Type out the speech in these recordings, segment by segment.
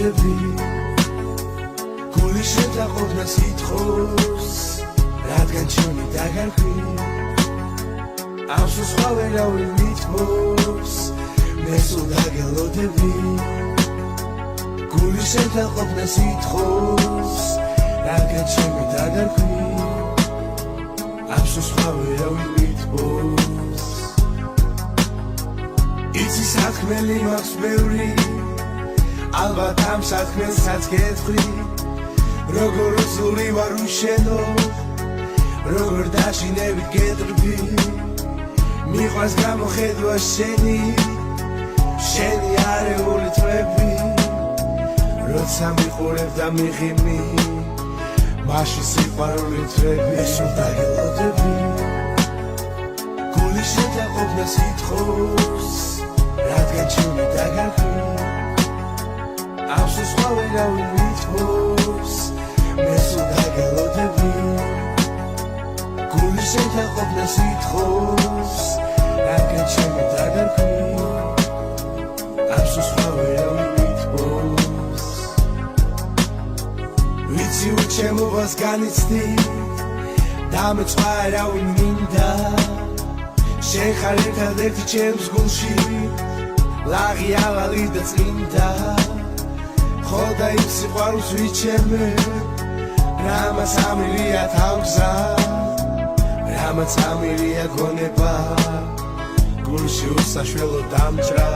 ველოდები გული შეთაყოფნა სიტყვის რადგან ჩემი დაგარქვი ამსო სხვა ვერავინ მითხოვს მე სულ დაგელოდები გული შეთაყოფნა სიტყვის რადგან ჩემი დაგარქვი ამსო სხვა ვერავინ მითხოვს იცი საქმელი მაქვს ბევრი ალბათ ამ საქმესაც გეტყვი როგორ უძლური ვარ უშენო როგორ დაშინებით გეტრბი მიყვარს გამოხედვა შენი არეული თვები როცა მიყურებ და მიღიმი მაშინ სიყვარული თვები სულ დაგელოდები გული შეთაყოფნა სიტყვის რადგან ჩემი დაგარქვი ამსო სხვა ვერავინ მითხოვს მე სულ დაგელოდები გული შეთაყოფნა სიტყვის რადგან ჩემი დაგარქვი ამსო სხვა ვერავინ მითხოვს ვიცი უჩემობას განიცდი და მე სხვა ერავინ მინდა შენ ხარ ერთადერთი ჩემს გულში ლაღი ავალი და წინდა ხოდა იმ სიყვარულს ვიჩემე რამაც ამირია თავგზა რამაც ამირია გონება გულში უსაშველო დამჭრა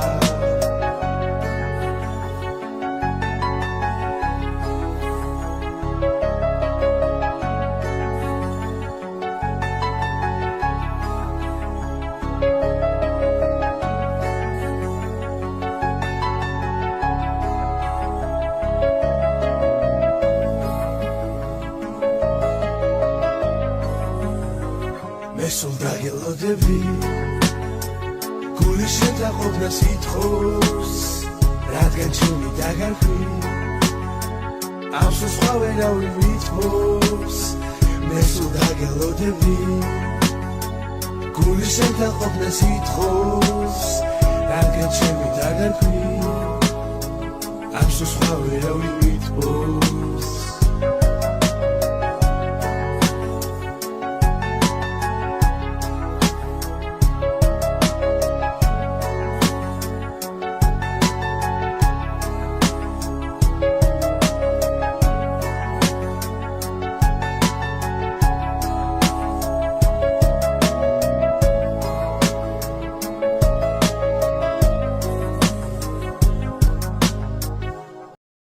მე სულ დაგელოდები გული შეთაყოფნა სიტყვის რადგან ჩემი დაგარქვი ამსო სხვა ვერავინ მითხოვს მე სულ დაგელოდები გული შეთაყოფნა სიტყვის რადგან ჩემი დაგარქვი ამსო სხვა ვერავინ მითხოვს